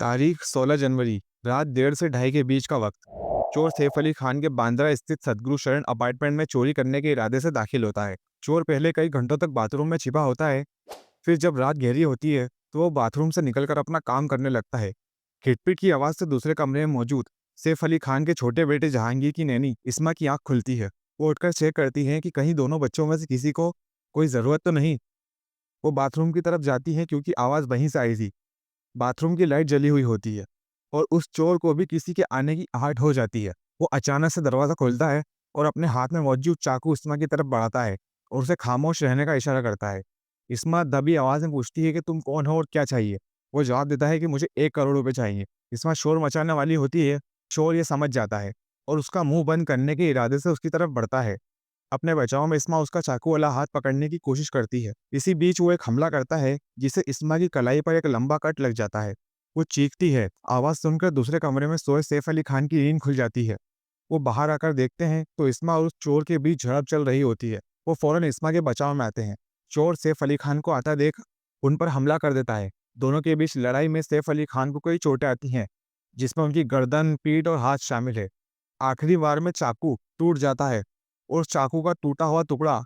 तारीख 16 जनवरी, रात 1:30 से 2:30 के बीच का वक्त। चोर सैफ अली खान के बांद्रा स्थित सदगुरु शरण अपार्टमेंट में चोरी करने के इरादे से दाखिल होता है। चोर पहले कई घंटों तक बाथरूम में छिपा होता है। फिर जब रात गहरी होती है तो वो बाथरूम से निकलकर अपना काम करने लगता है। खिटपिट की आवाज़ से दूसरे कमरे में मौजूद सैफ अली खान के छोटे बेटे जहांगीर की नैनी इस्मा की आंख खुलती है। वो उठकर चेक करती है कि कहीं दोनों बच्चों में से किसी को कोई ज़रूरत तो नहीं। वो बाथरूम की तरफ जाती है क्योंकि आवाज़ वहीं से आई थी। बाथरूम की लाइट जली हुई होती है और उस चोर को भी किसी के आने की आहट हो जाती है। वो अचानक से दरवाज़ा खोलता है और अपने हाथ में मौजूद चाकू इस्मा की तरफ बढ़ाता है और उसे खामोश रहने का इशारा करता है। इस्मा दबी आवाज़ में पूछती है कि तुम कौन हो और क्या चाहिए। वो जवाब देता है कि मुझे 1 करोड़ रुपए चाहिए। इस्मा शोर मचाने वाली होती है। चोर ये समझ जाता है और उसका मुंह बंद करने के इरादे से उसकी तरफ बढ़ता है। अपने बचाव में इस्मा उसका चाकू वाला हाथ पकड़ने की कोशिश करती है। इसी बीच वो एक हमला करता है जिससे इस्मा की कलाई पर एक लंबा कट लग जाता है। वो चीखती है। आवाज़ सुनकर दूसरे कमरे में सोए सैफ अली खान की नींद खुल जाती है। वो बाहर आकर देखते हैं तो इस्मा और उस चोर के बीच झड़प चल रही होती है। वो फौरन इस्मा के बचाव में आते हैं। चोर सैफ अली खान को आता देख उन पर हमला कर देता है। दोनों के बीच लड़ाई में सैफ अली खान को कई चोटें आती हैं, जिसमें उनकी गर्दन, पीठ और हाथ शामिल है। आखिरी वार में चाकू टूट जाता है और उस चाकू का टूटा हुआ टुकड़ा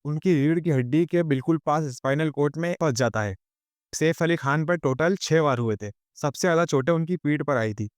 उनकी रीढ़ की हड्डी के बिल्कुल पास स्पाइनल कॉर्ड में फंस जाता है। सैफ अली खान पर टोटल 6 वार हुए थे। सबसे ज़्यादा चोटें उनकी पीठ पर आई थी।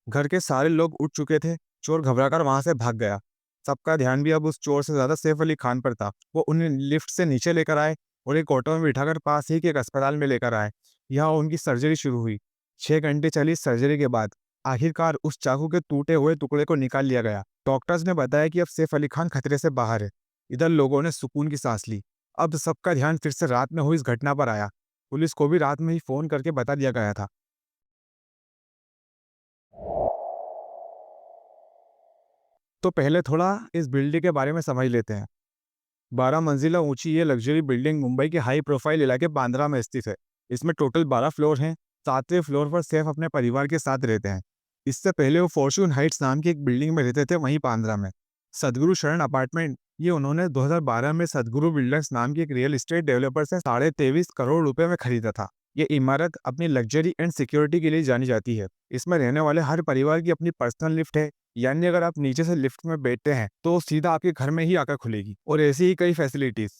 घर के सारे लोग उठ चुके थे। चोर घबराकर वहां से भाग गया। सबका ध्यान भी अब उस चोर से ज्यादा सैफ अली खान पर था। वो उन्हें लिफ्ट से नीचे लेकर आए और एक ऑटो में बिठाकर पास ही के एक अस्पताल में लेकर आए। यहाँ उनकी सर्जरी शुरू हुई। 6 घंटे चली सर्जरी के बाद आखिरकार उस चाकू के टूटे हुए टुकड़े को निकाल लिया गया। डॉक्टर्स ने बताया कि अब सैफ अली खान खतरे से बाहर है। इधर लोगों ने सुकून की सांस ली। अब सबका ध्यान फिर से रात में हुई इस घटना पर आया। पुलिस को भी रात में ही फोन करके बता दिया गया था। तो पहले थोड़ा इस बिल्डिंग के बारे में समझ लेते हैं। 12 मंजिला ऊंची ये लग्जरी बिल्डिंग मुंबई के हाई प्रोफाइल इलाके बांद्रा में स्थित है। इसमें टोटल 12 फ्लोर हैं। 7वें फ्लोर पर सैफ अपने परिवार के साथ रहते हैं। इससे पहले वो फॉर्च्यून हाइट्स नाम की एक बिल्डिंग में रहते थे, वहीं बांद्रा में। सदगुरु शरण अपार्टमेंट ये उन्होंने 2012 में सदगुरु बिल्डर्स नाम की एक रियल एस्टेट डेवलपर से 23.5 करोड़ रुपए में खरीदा था। ये इमारत अपनी लग्जरी एंड सिक्योरिटी के लिए जानी जाती है। इसमें रहने वाले हर परिवार की अपनी पर्सनल लिफ्ट है। यानी अगर आप नीचे से लिफ्ट में बैठते हैं तो सीधा आपके घर में ही आकर खुलेगी, और ऐसी ही कई फैसिलिटीज।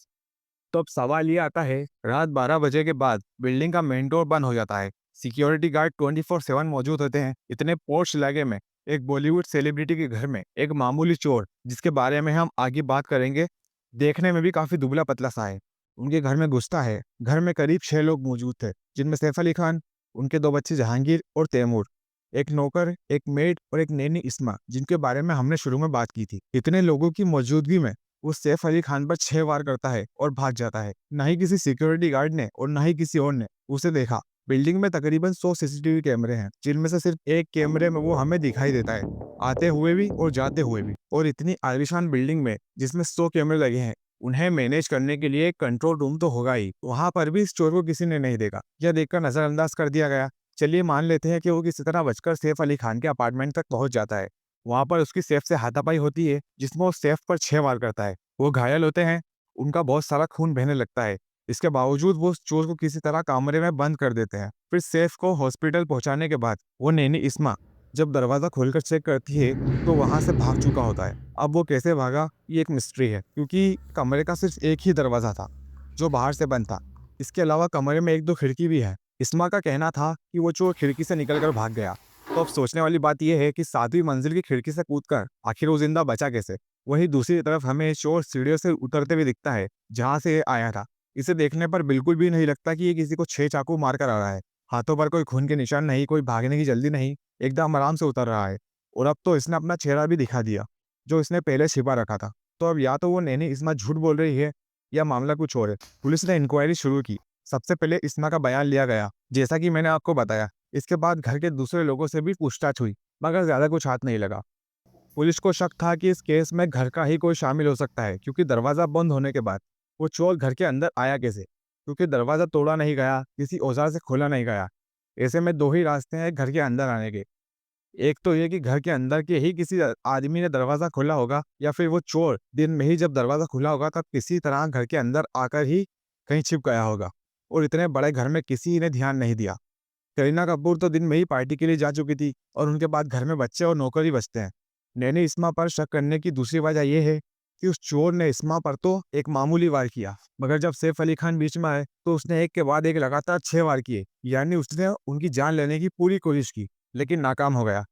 तो अब सवाल ये आता है, रात 12 बजे के बाद बिल्डिंग का मेन डोर बंद हो जाता है। सिक्योरिटी गार्ड 24/7 मौजूद होते हैं। इतने पोर्च इलाके में एक बॉलीवुड सेलिब्रिटी के घर में एक मामूली चोर, जिसके बारे में हम आगे बात करेंगे, देखने में भी काफी दुबला पतला सा है, उनके घर में घुसता है। घर में करीब 6 लोग मौजूद थे, जिनमें सैफ अली खान, उनके 2 बच्चे जहांगीर और तैमूर, एक नौकर, एक मेड और एक नैनी इस्मा, जिनके बारे में हमने शुरू में बात की थी। इतने लोगों की मौजूदगी में वो सैफ अली खान पर 6 वार करता है और भाग जाता है। ना ही किसी सिक्योरिटी गार्ड ने और ना ही किसी और ने उसे देखा। बिल्डिंग में तकरीबन 100 सीसीटीवी कैमरे हैं, जिनमें से सिर्फ एक कैमरे में वो हमें दिखाई देता है, आते हुए भी और जाते हुए भी। और इतनी आलीशान बिल्डिंग में जिसमें 100 कैमरे लगे हैं, उन्हें मैनेज करने के लिए एक कंट्रोल रूम तो होगा ही। वहां पर भी इस चोर को किसी ने नहीं देखा। यह देखकर नजरअंदाज कर दिया गया। चलिए मान लेते हैं कि वो किसी तरह बचकर सैफ अली खान के अपार्टमेंट तक पहुंच जाता है। वहां पर उसकी सैफ से हाथापाई होती है, जिसमें वो सैफ पर 6 वार करता है। वो घायल होते हैं। उनका बहुत सारा खून बहने लगता है। इसके बावजूद वो उस चोर को किसी तरह कमरे में बंद कर देते हैं। फिर सैफ को हॉस्पिटल पहुंचाने के बाद वो नैनी इस्मा जब दरवाजा खोलकर चेक करती है तो वहां से भाग चुका होता है। अब वो कैसे भागा, ये एक मिस्ट्री है, क्योंकि कमरे का सिर्फ एक ही दरवाजा था जो बाहर से बंद था। इसके अलावा कमरे में एक दो खिड़की भी है। इस्मा का कहना था कि वो चोर खिड़की से निकलकर भाग गया। तो अब सोचने वाली बात यह है कि 7वीं मंजिल की खिड़की से कूदकर आखिर वो जिंदा बचा कैसे। वहीं दूसरी तरफ हमें चोर सीढ़ियों से उतरते हुए दिखता है, जहां से ये आया था। इसे देखने पर बिल्कुल भी नहीं लगता कि ये किसी को 6 चाकू मारकर आ रहा है। हाथों पर कोई खून के निशान नहीं, कोई भागने की जल्दी नहीं, एकदम आराम से उतर रहा है। और अब तो इसने अपना चेहरा भी दिखा दिया, जो इसने पहले छिपा रखा था। तो अब या तो वो नैनी इस्मा झूठ बोल रही है या मामला कुछ और है। पुलिस ने इंक्वायरी शुरू की। सबसे पहले इस्मा का बयान लिया गया, जैसा कि मैंने आपको बताया। इसके बाद घर के दूसरे लोगों से भी पूछताछ हुई, मगर ज्यादा कुछ हाथ नहीं लगा। पुलिस को शक था कि इस केस में घर का ही कोई शामिल हो सकता है, क्योंकि दरवाजा बंद होने के बाद वो चोर घर के अंदर आया कैसे, क्योंकि दरवाजा तोड़ा नहीं गया, किसी औजार से खोला नहीं गया। ऐसे में दो ही रास्ते हैं घर के अंदर आने के। एक तो ये कि घर के अंदर के ही किसी आदमी ने दरवाजा खोला होगा, या फिर वो चोर दिन में ही जब दरवाजा खुला होगा तब किसी तरह घर के अंदर आकर ही कहीं छिप गया होगा और इतने बड़े घर में किसी ने ध्यान नहीं दिया। करीना कपूर तो दिन में ही पार्टी के लिए जा चुकी थी और उनके बाद घर में बच्चे और नौकर ही बचते हैं। मैंने इस्मा पर शक करने की दूसरी वजह यह है कि उस चोर ने इस्मा पर तो एक मामूली वार किया, मगर जब सैफ अली खान बीच में आए तो उसने एक के बाद एक लगातार 6 वार किए, यानी उसने उनकी जान लेने की पूरी कोशिश की, लेकिन नाकाम हो गया।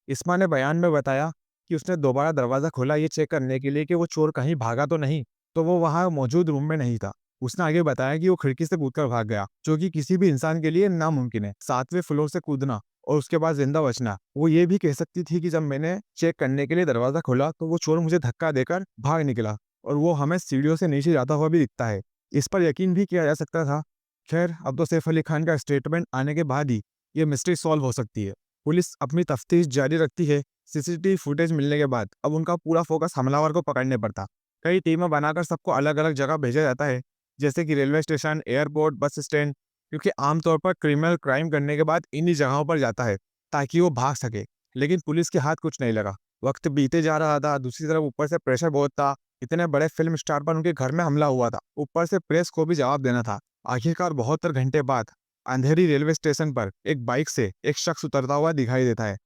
इस्मा ने बयान में बताया कि उसने दोबारा दरवाज़ा खोला ये चेक करने के लिए कि वो चोर कहीं भागा तो नहीं, तो वो वहाँ मौजूद रूम में नहीं था। उसने आगे बताया कि वो खिड़की से कूदकर भाग गया, जो कि किसी भी इंसान के लिए नामुमकिन है। 7वें फ्लोर से कूदना और उसके बाद जिंदा बचना। वो ये भी कह सकती थी कि जब मैंने चेक करने के लिए दरवाज़ा खोला तो वो चोर मुझे धक्का देकर भाग निकला और वो हमें सीढ़ियों से नीचे जाता हुआ भी दिखता है। इस पर यकीन भी किया जा सकता था। खैर, अब तो सैफ अली खान का स्टेटमेंट आने के बाद ही ये मिस्ट्री सॉल्व हो सकती है। पुलिस अपनी तफ्तीश जारी रखती है। सीसीटीवी फुटेज मिलने के बाद अब उनका पूरा फोकस हमलावर को पकड़ने पर था। कई टीमें बनाकर सबको अलग अलग जगह भेजा जाता है, जैसे कि railway station, airport, bus stand, क्योंकि आमतौर पर क्रिमिनल क्राइम करने के बाद इन्हीं जगहों पर जाता है ताकि वो भाग सके। लेकिन पुलिस के हाथ कुछ नहीं लगा। वक्त बीते जा रहा था, दूसरी तरफ ऊपर से प्रेशर बहुत था। इतने बड़े फिल्म स्टार पर उनके घर में हमला हुआ था, ऊपर से प्रेस को भी जवाब देना था। आखिरकार 72 घंटे बाद अंधेरी रेलवे स्टेशन पर एक बाइक से एक शख्स उतरता हुआ दिखाई देता है।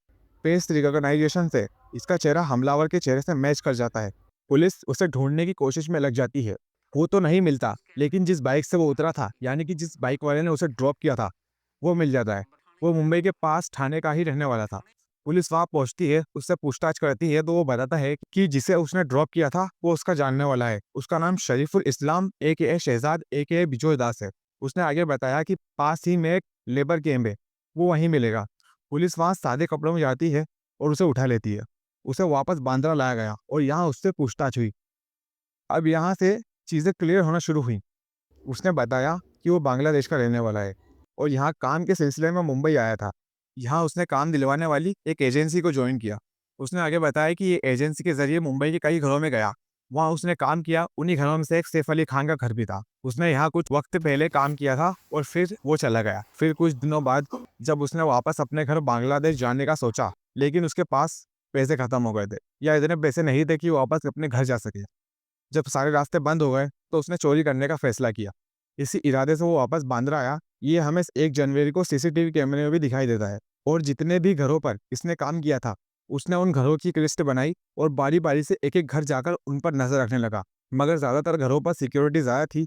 फेस रिकॉग्नाइजेशन से इसका चेहरा हमलावर के चेहरे से मैच कर जाता है। पुलिस उसे ढूंढने की कोशिश में लग जाती है। वो तो नहीं मिलता, लेकिन जिस बाइक से वो उतरा था, यानी कि जिस बाइक वाले ने उसे ड्रॉप किया था, वो मिल जाता है। वो मुंबई के पास ठाणे का ही रहने वाला था। पुलिस वहां पहुंचती है, उससे पूछताछ करती है, तो वो बताता है कि जिसे उसने ड्रॉप किया था वो उसका जानने वाला है। उसका नाम शरीफुल इस्लाम ए शहजाद ए बिजोय दास है। उसने आगे बताया कि पास ही में एक लेबर कैंप है, वो वहीं मिलेगा। पुलिस वहां सादे कपड़ों में जाती है और उसे उठा लेती है। उसे वापस बांद्रा लाया गया और यहाँ उससे पूछताछ हुई। अब यहाँ से चीजें क्लियर होना शुरू हुई। उसने बताया कि वो बांग्लादेश का रहने वाला है और यहाँ काम के सिलसिले में मुंबई आया था। यहाँ उसने काम दिलवाने वाली एक एजेंसी को ज्वाइन किया। उसने आगे बताया कि ये एजेंसी के जरिए मुंबई के कई घरों में गया। वहाँ उसने काम किया, उन्हीं घरों में से एक सैफ अली खान का घर भी था। उसने यहाँ कुछ वक्त पहले काम किया था और फिर वो चला गया। फिर कुछ दिनों बाद जब उसने वापस अपने घर बांग्लादेश जाने का सोचा, लेकिन उसके पास पैसे खत्म हो गए थे या इतने पैसे नहीं थे कि वो वापस अपने घर जा सके। जब सारे रास्ते बंद हो गए तो उसने चोरी करने का फैसला किया। इसी इरादे से वो वापस बांद्रा आया। ये हमें 1 जनवरी को सीसीटीवी कैमरे में भी दिखाई देता है। और जितने भी घरों पर इसने काम किया था, उसने उन घरों की एक लिस्ट बनाई और बारी बारी से एक एक घर जाकर उन पर नजर रखने लगा। मगर ज्यादातर घरों पर सिक्योरिटी ज्यादा थी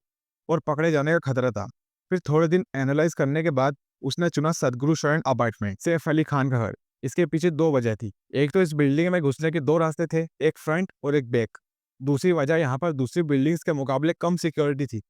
और पकड़े जाने का खतरा था। फिर थोड़े दिन एनालाइज करने के बाद उसने चुना सदगुरु शरण अपार्टमेंट, सैफ अली खान का घर। इसके पीछे 2 वजह थी। एक तो इस बिल्डिंग में घुसने के 2 रास्ते थे, एक फ्रंट और एक बैक। दूसरी वजह यहाँ पर दूसरी बिल्डिंग्स के मुकाबले कम सिक्योरिटी थी।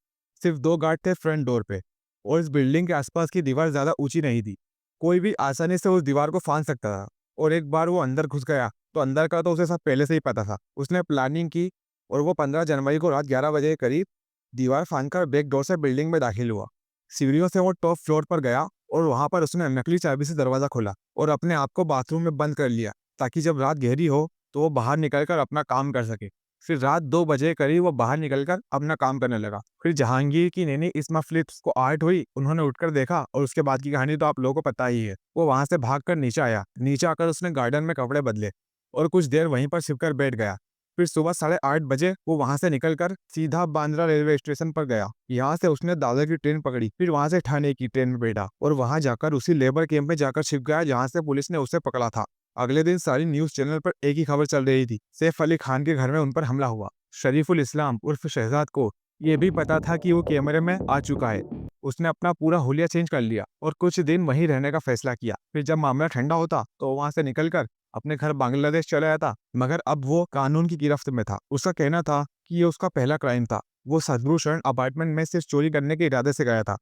सिर्फ 2 गार्ड थे फ्रंट डोर पे और इस बिल्डिंग के आसपास की दीवार ज्यादा ऊंची नहीं थी। कोई भी आसानी से उस दीवार को फांद सकता था। और एक बार वो अंदर घुस गया तो अंदर का तो उसे सब पहले से ही पता था। उसने प्लानिंग की और वो 15 जनवरी को रात 11 बजे के करीब दीवार फांदकर बैक डोर से बिल्डिंग में दाखिल हुआ। सीढ़ियों से वो टॉप फ्लोर पर गया और वहां पर उसने नकली चाबी से दरवाजा खोला और अपने आप को बाथरूम में बंद कर लिया, ताकि जब रात गहरी हो तो वो बाहर निकलकर अपना काम कर सके। फिर रात 2 बजे करीब वो बाहर निकलकर अपना काम करने लगा। फिर जहांगीर की नैनी इस्मा फिलिप्स को आहट हुई। उन्होंने उठकर देखा और उसके बाद की कहानी तो आप लोगों को पता ही है। वो वहां से भागकर नीचे आया। नीचे आकर उसने गार्डन में कपड़े बदले और कुछ देर वहीं पर छिपकर बैठ गया। फिर सुबह 8:30 बजे वो वहां से निकलकर सीधा बांद्रा रेलवे स्टेशन पर गया। यहाँ से उसने दादर की ट्रेन पकड़ी, फिर वहां से ठाणे की ट्रेन में बैठा और वहां जाकर उसी लेबर कैंप में जाकर छिप गया जहाँ से पुलिस ने उसे पकड़ा था। अगले दिन सारी न्यूज चैनल पर एक ही खबर चल रही थी, सैफ अली खान के घर में उन पर हमला हुआ। शरीफुल इस्लाम उर्फ शहजाद को ये भी पता था कि वो कैमरे में आ चुका है। उसने अपना पूरा हुलिया चेंज कर लिया और कुछ दिन वहीं रहने का फैसला किया। फिर जब मामला ठंडा होता तो वहां से निकलकर अपने घर बांग्लादेश चला जाता। मगर अब वो कानून की गिरफ्त में था। उसका कहना था कि ये उसका पहला क्राइम था। वो सदगुरु शरण अपार्टमेंट में सिर्फ चोरी करने के इरादे से गया था,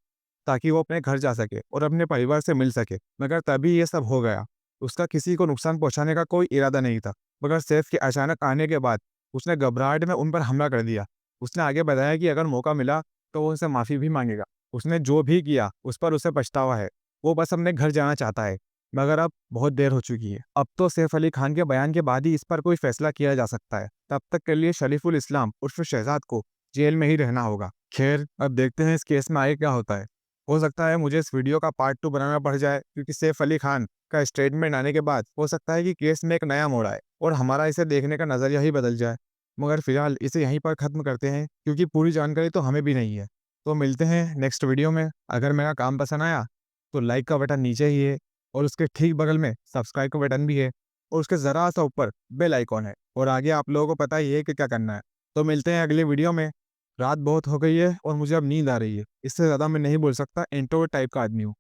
ताकि वो अपने घर जा सके और अपने परिवार से मिल सके। मगर तभी ये सब हो गया। उसका किसी को नुकसान पहुंचाने का कोई इरादा नहीं था। मगर सैफ के अचानक आने के बाद उसने घबराहट में उन पर हमला कर दिया। उसने आगे बताया कि अगर मौका मिला तो वो उनसे माफी भी मांगेगा। उसने जो भी किया उस पर उसे पछतावा है। वो बस अपने घर जाना चाहता है। मगर अब बहुत देर हो चुकी है। अब तो सैफ अली खान के बयान के बाद ही इस पर कोई फैसला किया जा सकता है। तब तक के लिए शरीफुल इस्लाम उर्फ शहजाद को जेल में ही रहना होगा। खैर, अब देखते हैं इस केस में आगे क्या होता है। हो सकता है मुझे इस वीडियो का पार्ट 2 बनाना पड़ जाए, क्योंकि सैफ अली खान का स्टेटमेंट आने के बाद हो सकता है कि केस में एक नया मोड़ आए और हमारा इसे देखने का नजरिया ही बदल जाए। मगर फिलहाल इसे यहीं पर खत्म करते हैं, क्योंकि पूरी जानकारी तो हमें भी नहीं है। तो मिलते हैं नेक्स्ट वीडियो में। अगर मेरा काम पसंद आया तो लाइक का बटन नीचे ही है और उसके ठीक बगल में सब्सक्राइब का बटन भी है और उसके ज़रा सा ऊपर बेल आइकॉन है। और आगे आप लोगों को पता ही है कि क्या करना है। तो मिलते हैं अगले वीडियो में। रात बहुत हो गई है और मुझे अब नींद आ रही है। इससे ज़्यादा मैं नहीं बोल सकता, इंट्रोवर्ट टाइप का आदमी हूँ।